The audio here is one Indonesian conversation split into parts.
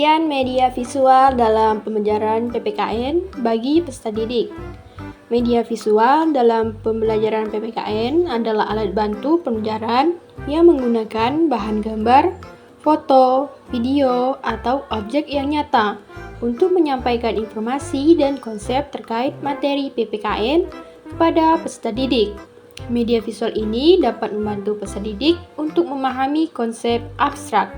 Pengertian media visual dalam pembelajaran PPKN bagi peserta didik. Media visual dalam pembelajaran PPKN adalah alat bantu pembelajaran yang menggunakan bahan gambar, foto, video, atau objek yang nyata untuk menyampaikan informasi dan konsep terkait materi PPKN kepada peserta didik. Media visual ini dapat membantu peserta didik untuk memahami konsep abstrak.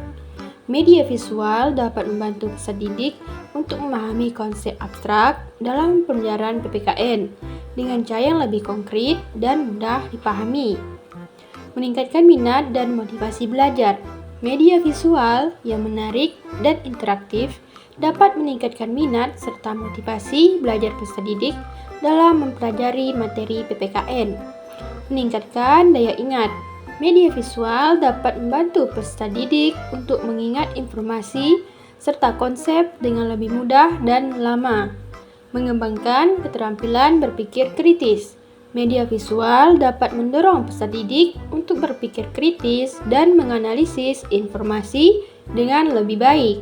Media visual dapat membantu peserta didik untuk memahami konsep abstrak dalam pembelajaran PPKN dengan cara yang lebih konkret dan mudah dipahami. Meningkatkan minat dan motivasi belajar. Media visual yang menarik dan interaktif dapat meningkatkan minat serta motivasi belajar peserta didik dalam mempelajari materi PPKN. Meningkatkan daya ingat. Media visual dapat membantu peserta didik untuk mengingat informasi serta konsep dengan lebih mudah dan lama. Mengembangkan keterampilan berpikir kritis. Media visual dapat mendorong peserta didik untuk berpikir kritis dan menganalisis informasi dengan lebih baik.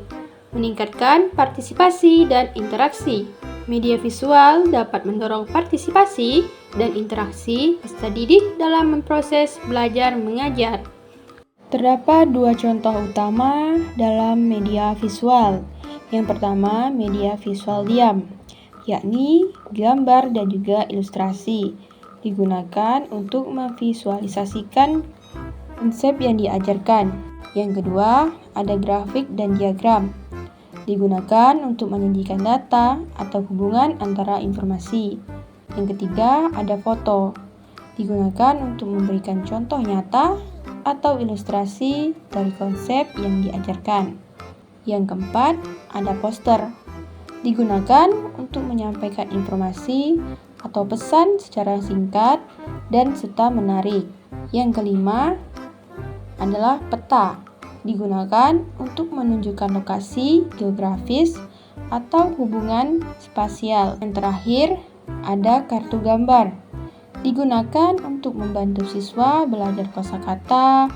Meningkatkan partisipasi dan interaksi. Media visual dapat mendorong partisipasi dan interaksi peserta didik dalam memproses belajar mengajar. Terdapat dua contoh utama dalam media visual. Yang pertama, media visual diam, yakni gambar dan juga ilustrasi, digunakan untuk memvisualisasikan konsep yang diajarkan. Yang kedua, ada grafik dan diagram, digunakan untuk menyajikan data atau hubungan antara informasi. Yang ketiga, ada foto, digunakan untuk memberikan contoh nyata atau ilustrasi dari konsep yang diajarkan. Yang keempat, ada poster, digunakan untuk menyampaikan informasi atau pesan secara singkat dan serta menarik. Yang kelima, adalah peta, digunakan untuk menunjukkan lokasi geografis atau hubungan spasial. Yang terakhir, ada kartu gambar, digunakan untuk membantu siswa belajar kosakata,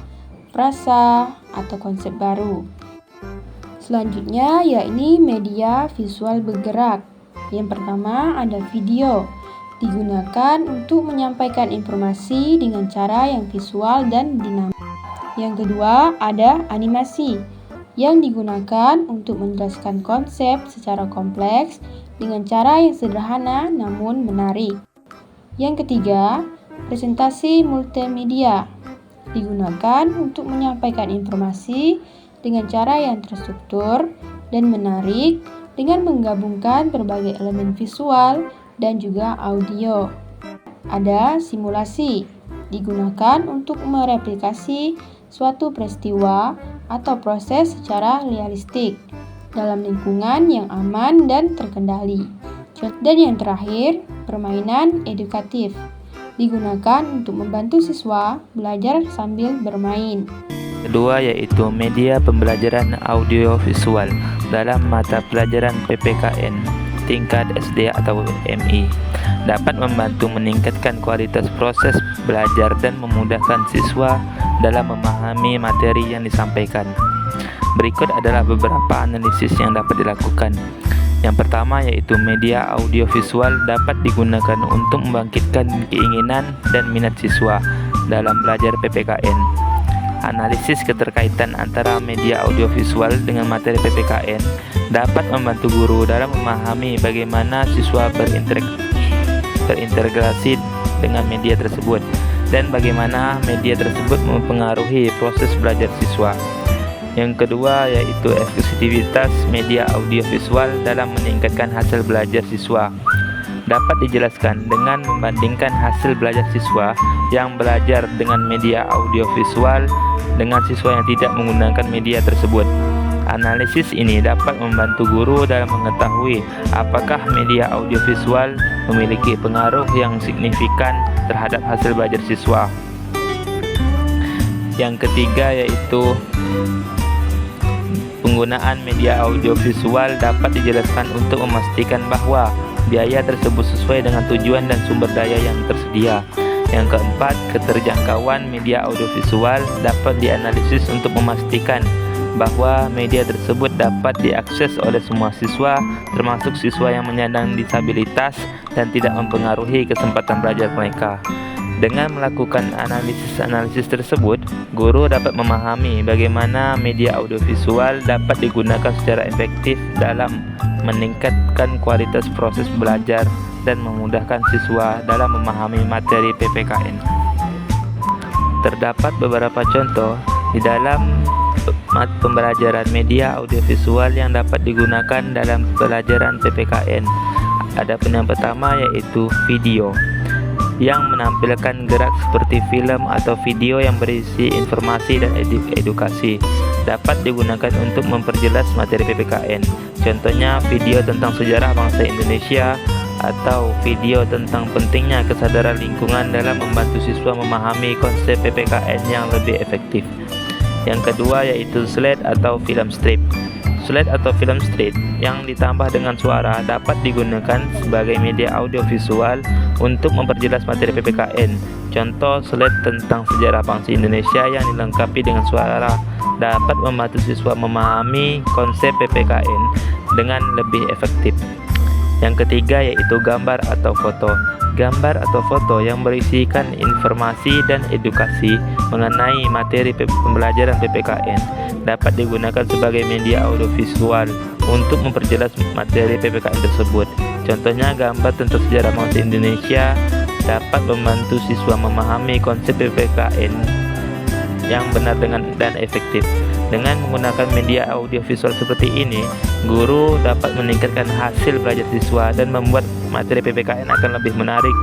frasa, atau konsep baru. Selanjutnya, yakni media visual bergerak. Yang pertama, ada video, digunakan untuk menyampaikan informasi dengan cara yang visual dan dinamis. Yang kedua, ada animasi, yang digunakan untuk menjelaskan konsep secara kompleks dengan cara yang sederhana namun menarik. Yang ketiga, presentasi multimedia, digunakan untuk menyampaikan informasi dengan cara yang terstruktur dan menarik dengan menggabungkan berbagai elemen visual dan juga audio. Ada simulasi, digunakan untuk mereplikasi suatu peristiwa atau proses secara realistik dalam lingkungan yang aman dan terkendali. Dan yang terakhir, permainan edukatif, digunakan untuk membantu siswa belajar sambil bermain. Kedua yaitu media pembelajaran audiovisual dalam mata pelajaran PPKN tingkat SD atau MI, dapat membantu meningkatkan kualitas proses belajar dan memudahkan siswa dalam memahami materi yang disampaikan. Berikut adalah beberapa analisis yang dapat dilakukan. Yang pertama yaitu media audiovisual dapat digunakan untuk membangkitkan keinginan dan minat siswa dalam belajar PPKN. Analisis keterkaitan antara media audiovisual dengan materi PPKN dapat membantu guru dalam memahami bagaimana siswa berintegrasi dengan media tersebut dan bagaimana media tersebut mempengaruhi proses belajar siswa. Yang kedua yaitu efektivitas media audiovisual dalam meningkatkan hasil belajar siswa. Dapat dijelaskan dengan membandingkan hasil belajar siswa yang belajar dengan media audiovisual dengan siswa yang tidak menggunakan media tersebut. Analisis ini dapat membantu guru dalam mengetahui apakah media audiovisual memiliki pengaruh yang signifikan terhadap hasil belajar siswa. Yang ketiga yaitu penggunaan media audiovisual dapat dijelaskan untuk memastikan bahwa biaya tersebut sesuai dengan tujuan dan sumber daya yang tersedia. Yang keempat, keterjangkauan media audiovisual dapat dianalisis untuk memastikan bahwa media tersebut dapat diakses oleh semua siswa, termasuk siswa yang menyandang disabilitas dan tidak mempengaruhi kesempatan belajar mereka. Dengan melakukan analisis tersebut, guru dapat memahami bagaimana media audiovisual dapat digunakan secara efektif dalam meningkatkan kualitas proses belajar dan memudahkan siswa dalam memahami materi PPKN. Terdapat beberapa contoh di dalam pembelajaran media audiovisual yang dapat digunakan dalam pelajaran PPKN. Adapun yang pertama yaitu video, yang menampilkan gerak seperti film atau video yang berisi informasi dan edukasi, dapat digunakan untuk memperjelas materi PPKN. Contohnya video tentang sejarah bangsa Indonesia atau video tentang pentingnya kesadaran lingkungan dalam membantu siswa memahami konsep PPKN yang lebih efektif. Yang kedua yaitu slide atau film strip. Slide atau film strip yang ditambah dengan suara dapat digunakan sebagai media audiovisual untuk memperjelas materi PPKN. Contoh slide tentang sejarah bangsa Indonesia yang dilengkapi dengan suara dapat membantu siswa memahami konsep PPKN dengan lebih efektif. Yang ketiga yaitu gambar atau foto. Gambar atau foto yang berisikan informasi dan edukasi mengenai materi pembelajaran PPKN dapat digunakan sebagai media audiovisual untuk memperjelas materi PPKN tersebut. Contohnya gambar tentang sejarah bangsa Indonesia dapat membantu siswa memahami konsep PPKN yang benar dan efektif. Dengan menggunakan media audiovisual seperti ini, guru dapat meningkatkan hasil belajar siswa dan membuat materi PPKN akan lebih menarik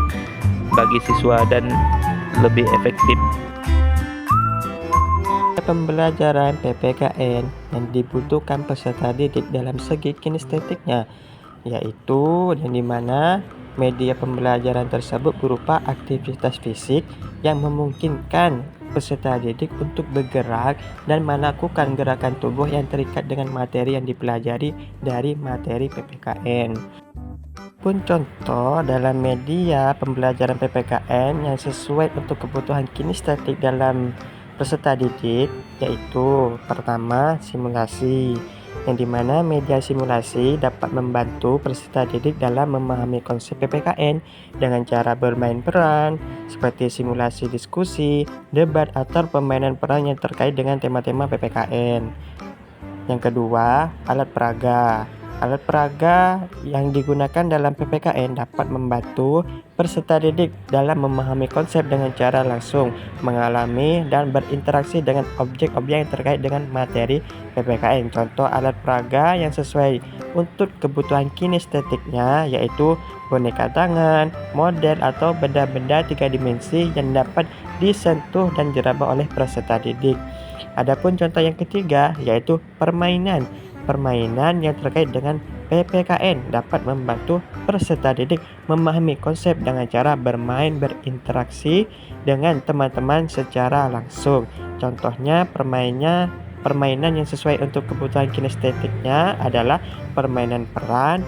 bagi siswa dan lebih efektif. Pembelajaran PPKN yang dibutuhkan peserta didik dalam segi kinestetiknya, yaitu yang dimana media pembelajaran tersebut berupa aktivitas fisik yang memungkinkan peserta didik untuk bergerak dan melakukan gerakan tubuh yang terikat dengan materi yang dipelajari dari materi PPKN. Pun contoh dalam media pembelajaran PPKN yang sesuai untuk kebutuhan kinestetik dalam peserta didik, yaitu pertama simulasi, yang dimana media simulasi dapat membantu peserta didik dalam memahami konsep PPKN dengan cara bermain peran seperti simulasi diskusi, debat, atau permainan peran yang terkait dengan tema-tema PPKN. Yang kedua, alat peraga. Alat peraga yang digunakan dalam PPKN dapat membantu peserta didik dalam memahami konsep dengan cara langsung mengalami dan berinteraksi dengan objek-objek yang terkait dengan materi PPKN. Contoh alat peraga yang sesuai untuk kebutuhan kinestetiknya yaitu boneka tangan, model atau benda-benda 3 dimensi yang dapat disentuh dan diraba oleh peserta didik. Adapun contoh yang ketiga yaitu permainan. Permainan yang terkait dengan PPKN dapat membantu peserta didik memahami konsep dengan cara bermain berinteraksi dengan teman-teman secara langsung. Contohnya permainan yang sesuai untuk kebutuhan kinestetiknya adalah permainan peran,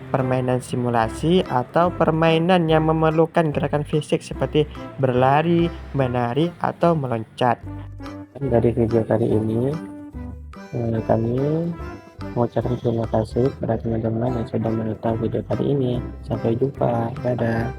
permainan simulasi, atau permainan yang memerlukan gerakan fisik seperti berlari, menari, atau meloncat. Dari video kali ini kami mengucapkan terima kasih kepada teman-teman yang sudah menonton video kali ini. Sampai jumpa, dadah.